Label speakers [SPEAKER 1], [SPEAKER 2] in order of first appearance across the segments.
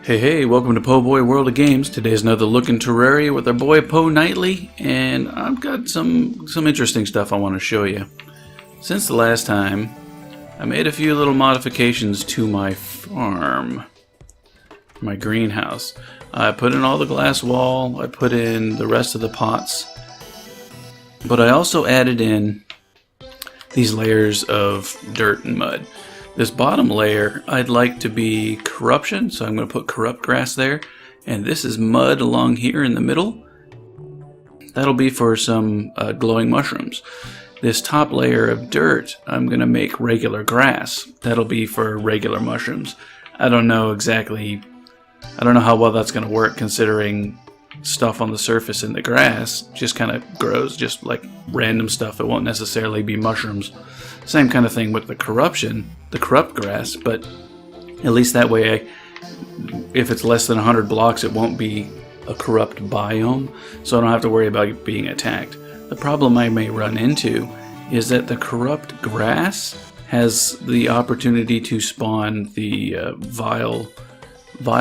[SPEAKER 1] Hey, welcome to Po Boy World of Games. Today's another look in Terraria with our boy Po Nightly, and I've got some interesting stuff I want to show you. Since the last time, I made a few little modifications to my farm, my greenhouse. I put in all the glass wall, I put in the rest of the pots, but I also added in these layers of dirt and mud. This bottom layer I'd like to be corruption, so I'm going to put corrupt grass there. And this is mud along here in the middle. That'll be for some glowing mushrooms. This top layer of dirt I'm going to make regular grass. That'll be for regular mushrooms. I don't know how well that's going to work, considering stuff on the surface in the grass just kind of grows just like random stuff. It won't necessarily be mushrooms. Same kind of thing with the corrupt grass, but at least that way, if it's less than 100 blocks, it won't be a corrupt biome, so I don't have to worry about being attacked. The problem I may run into is that the corrupt grass has the opportunity to spawn the vile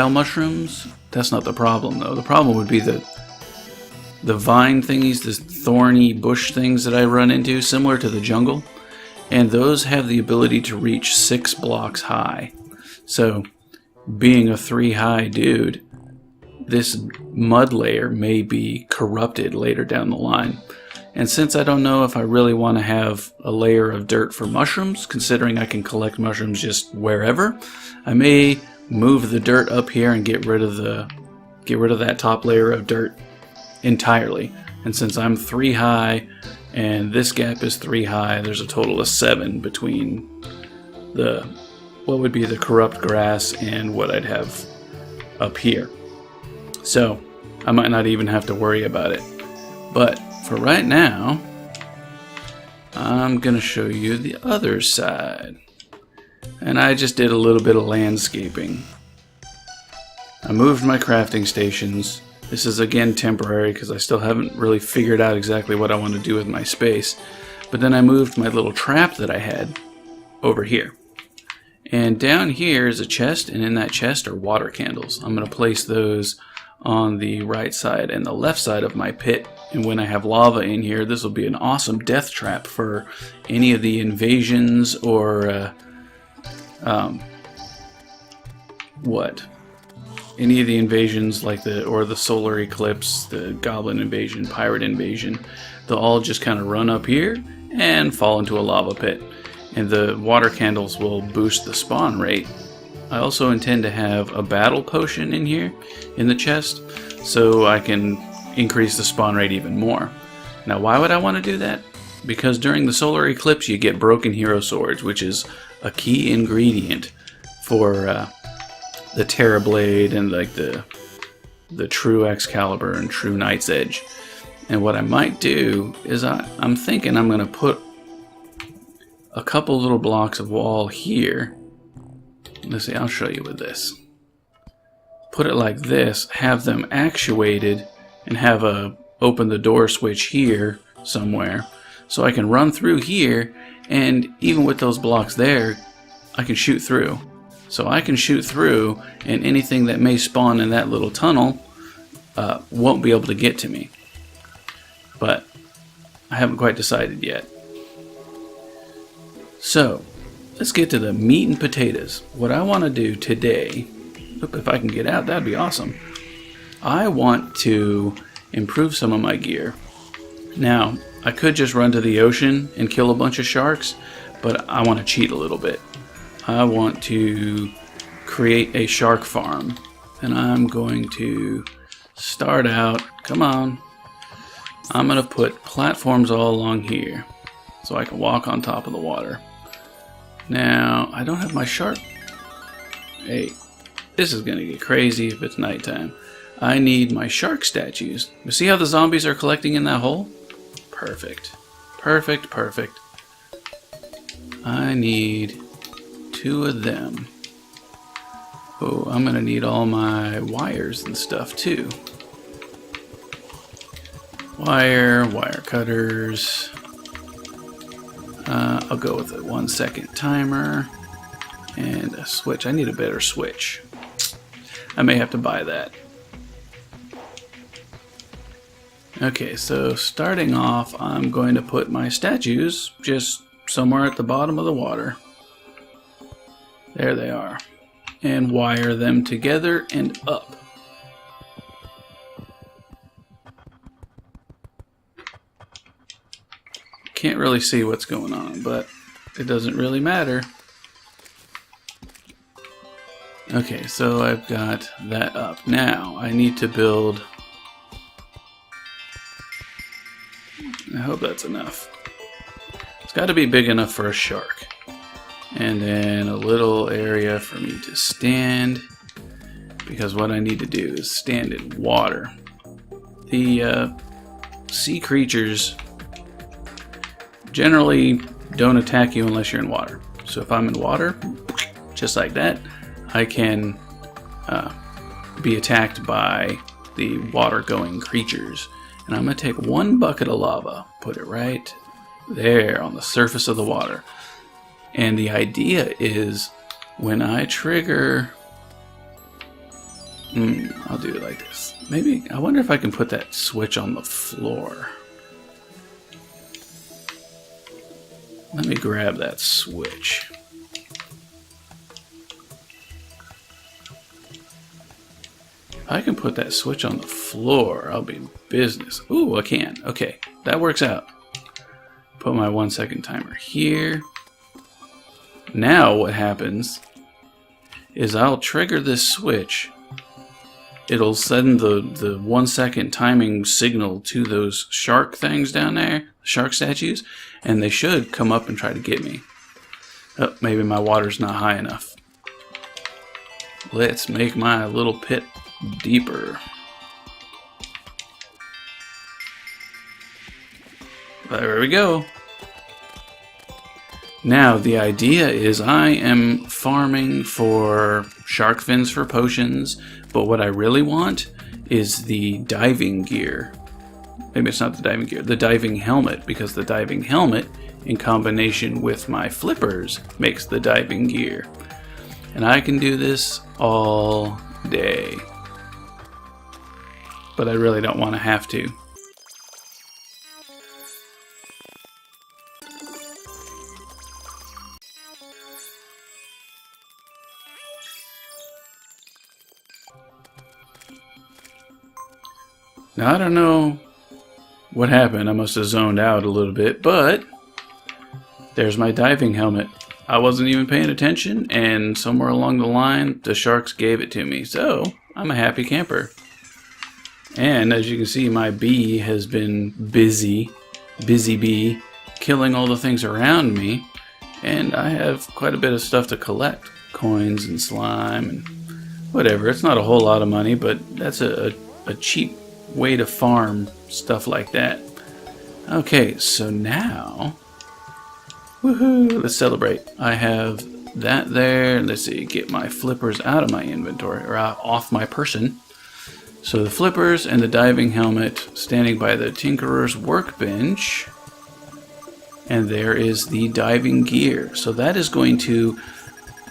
[SPEAKER 1] mushrooms. That's not the problem, though. The problem would be the vine thingies, the thorny bush things that I run into, similar to the jungle. And those have the ability to reach 6 blocks high. So, being a 3 high dude, this mud layer may be corrupted later down the line. And since I don't know if I really want to have a layer of dirt for mushrooms, considering I can collect mushrooms just wherever, I may move the dirt up here and get rid of that top layer of dirt entirely. And since I'm 3 high and this gap is 3 high, there's a total of 7 between what would be the corrupt grass and what I'd have up here. So I might not even have to worry about it. But for right now, I'm gonna show you the other side. And I just did a little bit of landscaping. I moved my crafting stations. This is again temporary because I still haven't really figured out exactly what I want to do with my space. But then I moved my little trap that I had over here. And down here is a chest, and in that chest are water candles. I'm going to place those on the right side and the left side of my pit. And when I have lava in here, this will be an awesome death trap for any of the invasions or any of the invasions like the solar eclipse, the goblin invasion, pirate invasion. They'll all just kind of run up here and fall into a lava pit. And the water candles will boost the spawn rate. I also intend to have a battle potion in here in the chest so I can increase the spawn rate even more. Now, why would I want to do that? Because during the solar eclipse you get broken hero swords, which is a key ingredient for the Terra Blade and like the true Excalibur and true Knight's Edge. And what I might do is I'm thinking I'm going to put a couple little blocks of wall here. Let's see, I'll show you with this. Put it like this, have them actuated, and have a open the door switch here somewhere, so I can run through here, and even with those blocks there, I can shoot through. So I can shoot through, and anything that may spawn in that little tunnel won't be able to get to me. But I haven't quite decided yet. So, let's get to the meat and potatoes. What I want to do today, if I can get out, that'd be awesome. I want to improve some of my gear. Now, I could just run to the ocean and kill a bunch of sharks, but I want to cheat a little bit. I want to create a shark farm, and I'm going to start out, come on, I'm going to put platforms all along here so I can walk on top of the water. Now, I don't have my shark. Hey, this is going to get crazy if it's nighttime. I need my shark statues. You see how the zombies are collecting in that hole? Perfect. Perfect, perfect. I need 2 of them. Oh, I'm going to need all my wires and stuff too. Wire cutters. I'll go with a 1-second timer and a switch. I need a better switch. I may have to buy that. Okay, so starting off, I'm going to put my statues just somewhere at the bottom of the water. There they are. And wire them together and up. Can't really see what's going on, but it doesn't really matter. Okay, so I've got that up. Now I need to build... I hope that's enough. It's got to be big enough for a shark. And then a little area for me to stand, because what I need to do is stand in water. The sea creatures generally don't attack you unless you're in water. So if I'm in water, just like that, I can be attacked by the water-going creatures. And I'm going to take one bucket of lava, put it right there on the surface of the water. And the idea is when I trigger... I'll do it like this. Maybe, I wonder if I can put that switch on the floor. Let me grab that switch. If I can put that switch on the floor, I'll be in business. Ooh, I can. Okay, that works out. Put my 1 second timer here. Now what happens is I'll trigger this switch. It'll send the 1 second timing signal to those shark things down there, shark statues, and they should come up and try to get me. Oh, maybe my water's not high enough. Let's make my little pit deeper. There we go. Now the idea is I am farming for shark fins for potions, but what I really want is the diving gear. Maybe it's not the diving gear, the diving helmet, because the diving helmet in combination with my flippers makes the diving gear. And I can do this all day. But I really don't want to have to. Now I don't know what happened. I must have zoned out a little bit, but there's my diving helmet. I wasn't even paying attention, and somewhere along the line, the sharks gave it to me. So I'm a happy camper. And as you can see, my bee has been busy bee, killing all the things around me. And I have quite a bit of stuff to collect. Coins and slime and whatever. It's not a whole lot of money, but that's a cheap way to farm stuff like that. Okay, so now... Woohoo! Let's celebrate. I have that there. Let's see, get my flippers out of my inventory, or off my person. So the flippers and the diving helmet standing by the tinkerer's workbench. And there is the diving gear. So that is going to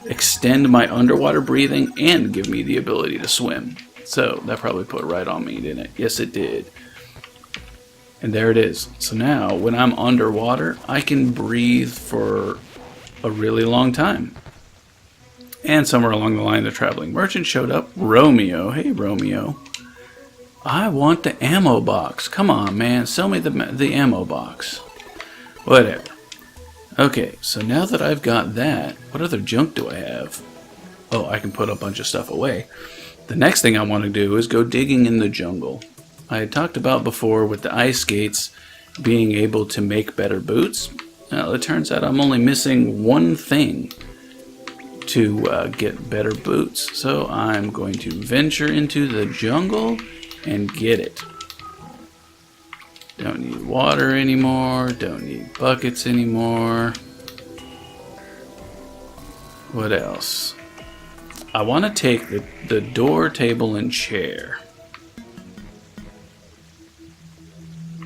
[SPEAKER 1] extend my underwater breathing and give me the ability to swim. So that probably put it right on me, didn't it? Yes, it did. And there it is. So now when I'm underwater, I can breathe for a really long time. And somewhere along the line, the traveling merchant showed up. Romeo. Hey, Romeo. I want the ammo box. Come on, man. Sell me the ammo box. Whatever. Okay, so now that I've got that, what other junk do I have? Oh, I can put a bunch of stuff away. The next thing I want to do is go digging in the jungle. I had talked about before with the ice skates being able to make better boots. Well, it turns out I'm only missing one thing to get better boots. So I'm going to venture into the jungle and get it. Don't need water anymore. Don't need buckets anymore. What else? I want to take the door, table, and chair.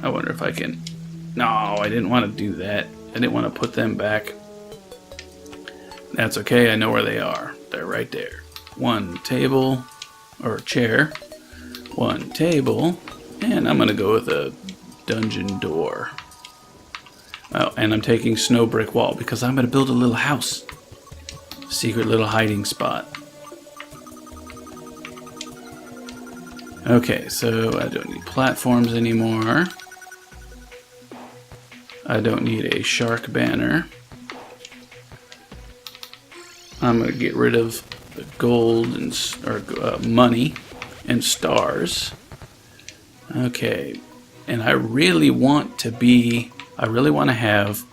[SPEAKER 1] I wonder if I can... No, I didn't want to do that. I didn't want to put them back. That's okay, I know where they are. They're right there. One table, or chair, one table, and I'm going to go with a dungeon door. Oh, and I'm taking snow brick wall because I'm going to build a little house. Secret little hiding spot. Okay, so I don't need platforms anymore. I don't need a shark banner. I'm going to get rid of the gold and money and stars. Okay, and I really want to have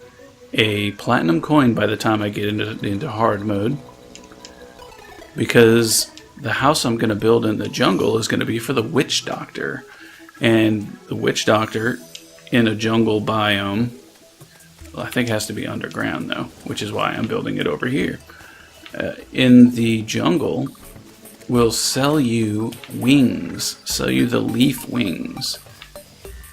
[SPEAKER 1] a platinum coin by the time I get into hard mode, because the house I'm going to build in the jungle is going to be for the witch doctor, and the witch doctor in a jungle biome, well, I think has to be underground though, which is why I'm building it over here. In the jungle, will sell you wings, sell you the leaf wings.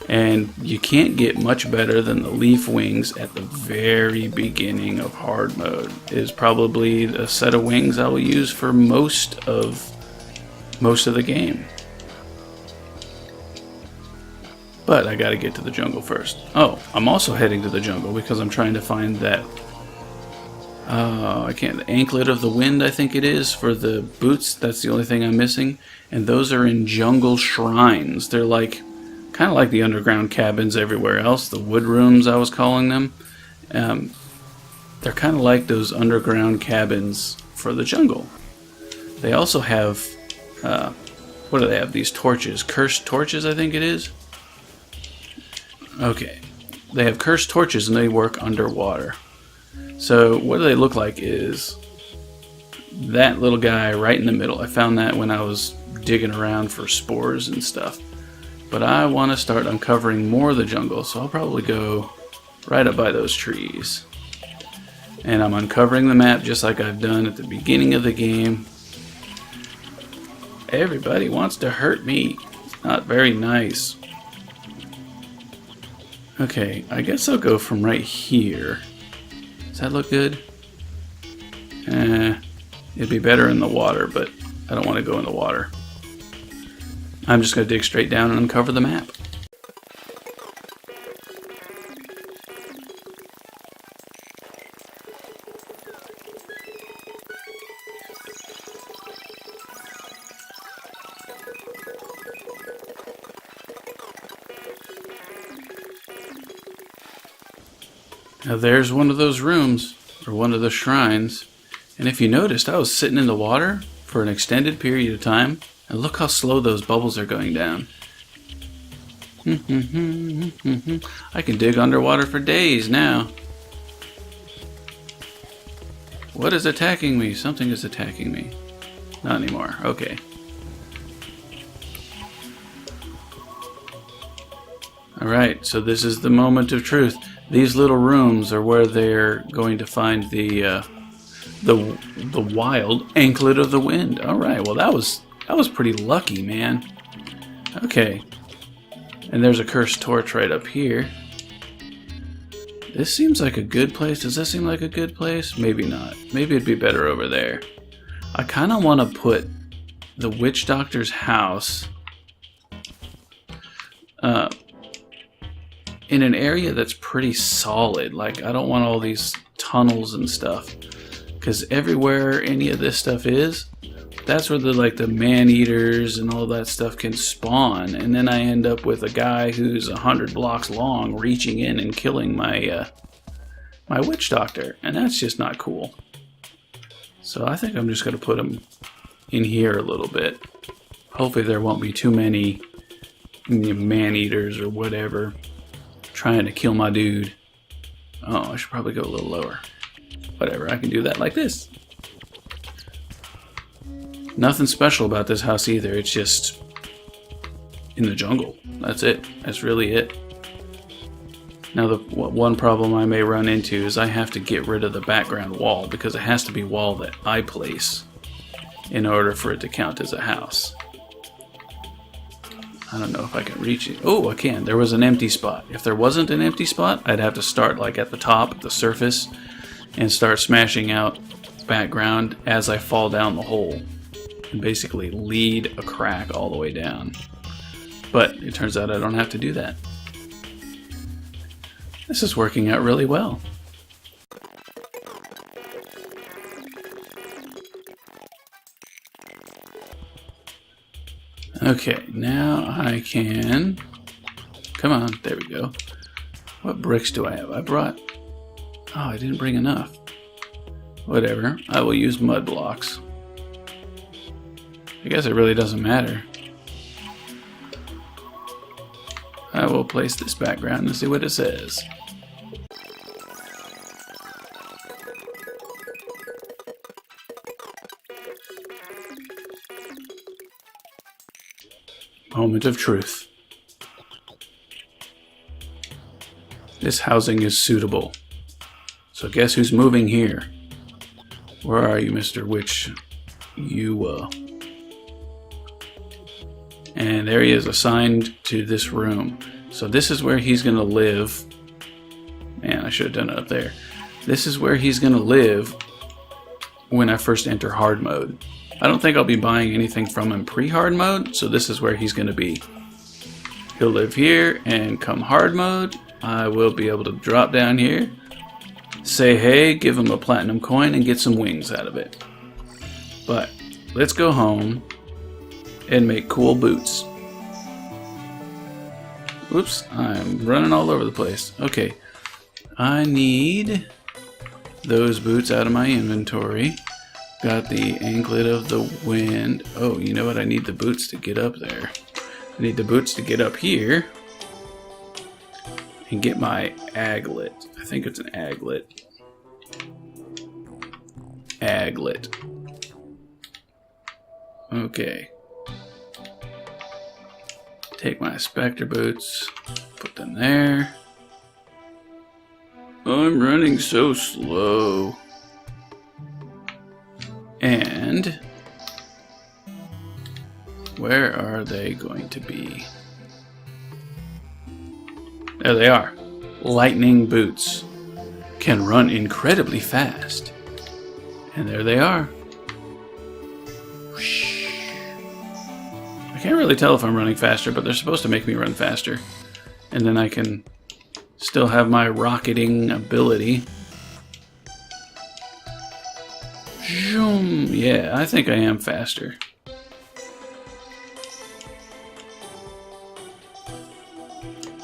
[SPEAKER 1] And you can't get much better than the leaf wings at the very beginning of hard mode. It is probably a set of wings I will use for most of the game. But I gotta get to the jungle first. Oh, I'm also heading to the jungle because I'm trying to find that the anklet of the wind, I think it is, for the boots. That's the only thing I'm missing. And those are in jungle shrines. They're like kind of like the underground cabins everywhere else, the wood rooms I was calling them. They're kind of like those underground cabins for the jungle. They also have, what do they have? These torches, cursed torches I think it is. Okay, they have cursed torches and they work underwater. So what do they look like is that little guy right in the middle. I found that when I was digging around for spores and stuff. But I want to start uncovering more of the jungle, so I'll probably go right up by those trees. And I'm uncovering the map just like I've done at the beginning of the game. Everybody wants to hurt me. It's not very nice. Okay, I guess I'll go from right here. Does that look good? It'd be better in the water, but I don't want to go in the water. I'm just going to dig straight down and uncover the map. Now there's one of those rooms, or one of the shrines, and if you noticed, I was sitting in the water for an extended period of time, and look how slow those bubbles are going down. I can dig underwater for days now. What is attacking me? Something is attacking me. Not anymore. Okay. Alright, so this is the moment of truth. These little rooms are where they're going to find the wild anklet of the wind. Alright, well that was pretty lucky, man. Okay. And there's a cursed torch right up here. This seems like a good place. Does this seem like a good place? Maybe not. Maybe it'd be better over there. I kind of want to put the witch doctor's house in an area that's pretty solid. Like, I don't want all these tunnels and stuff, because everywhere any of this stuff is, that's where the man-eaters and all that stuff can spawn, and then I end up with a guy who's 100 blocks long reaching in and killing my my witch doctor, and that's just not cool. So I think I'm just going to put him in here a little bit. Hopefully there won't be too many man-eaters or whatever trying to kill my dude. Oh, I should probably go a little lower. Whatever, I can do that like this. Nothing special about this house either. It's just in the jungle. That's it. That's really it. Now, the one problem I may run into is I have to get rid of the background wall, because it has to be wall that I place in order for it to count as a house. I don't know if I can reach it. Oh, I can. There was an empty spot. If there wasn't an empty spot, I'd have to start like at the top, at the surface, and start smashing out background as I fall down the hole. and basically lead a crack all the way down. But it turns out I don't have to do that. This is working out really well. Okay, now I can... Come on, there we go. What bricks do I have? I brought... Oh, I didn't bring enough. Whatever, I will use mud blocks. I guess it really doesn't matter. I will place this background and see what it says. Moment of truth. This housing is suitable. So guess who's moving here? Where are you, Mr. Witch? And there he is, assigned to this room. So this is where he's gonna live. Man, I should have done it up there. This is where he's gonna live when I first enter hard mode. I don't think I'll be buying anything from him pre-hard mode, so this is where he's gonna be. He'll live here, and come hard mode, I will be able to drop down here, say hey, give him a platinum coin, and get some wings out of it. But let's go home and make cool boots. Oops, I'm running all over the place. Okay, I need those boots out of my inventory. Got the anklet of the wind. Oh, you know what? I need the boots to get up there. I need the boots to get up here and get my aglet. I think it's an aglet. Aglet. Okay. Take my Spectre boots, put them there. I'm running so slow. And where are they going to be? There they are. Lightning boots. Can run incredibly fast. And there they are. I can't really tell if I'm running faster, but they're supposed to make me run faster. And then I can still have my rocketing ability. Yeah, I think I am faster.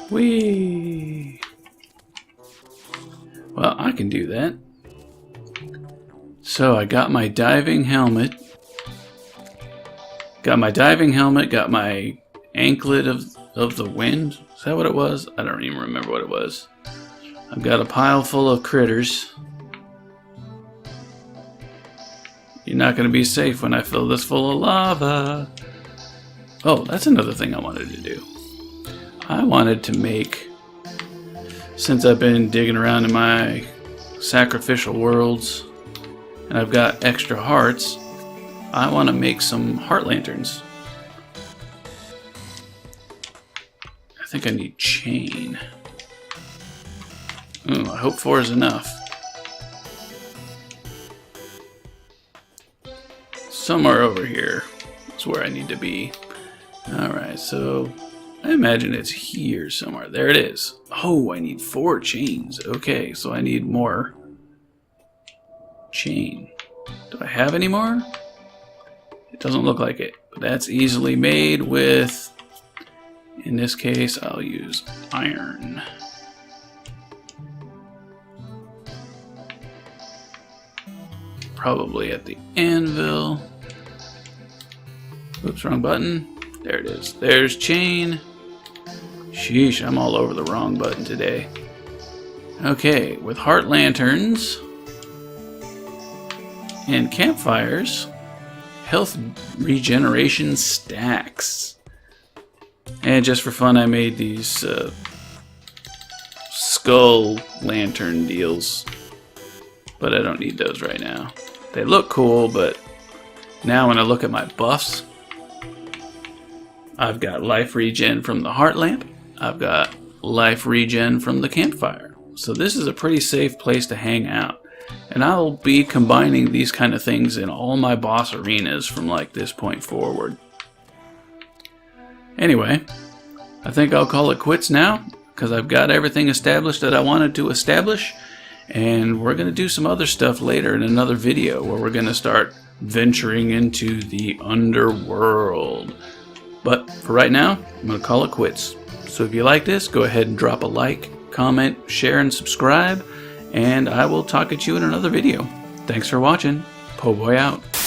[SPEAKER 1] Whee! Well, I can do that. So I got my diving helmet. Got my anklet of the wind. Is that what it was? I don't even remember what it was. I've got a pile full of critters. You're not going to be safe when I fill this full of lava. Oh, that's another thing I wanted to do. I wanted to make, since I've been digging around in my sacrificial worlds and I've got extra hearts, I want to make some heart lanterns. I think I need chain. Ooh, I hope 4 is enough. Somewhere over here is where I need to be. Alright, so I imagine it's here somewhere. There it is. Oh, I need 4 chains. Okay, so I need more chain. Do I have any more? It doesn't look like it, but that's easily made with, in this case, I'll use iron. Probably at the anvil. Oops, wrong button. There it is. There's chain. Sheesh, I'm all over the wrong button today. Okay, with heart lanterns and campfires, health regeneration stacks. And just for fun, I made these skull lantern deals, but I don't need those right now. They look cool, but now when I look at my buffs, I've got life regen from the heart lamp. I've got life regen from the campfire. So this is a pretty safe place to hang out. And I'll be combining these kind of things in all my boss arenas from like this point forward. Anyway, I think I'll call it quits now, because I've got everything established that I wanted to establish. And we're going to do some other stuff later in another video where we're going to start venturing into the underworld. But for right now, I'm going to call it quits. So if you like this, go ahead and drop a like, comment, share, and subscribe. And I will talk at you in another video. Thanks for watching. Po' Boy out.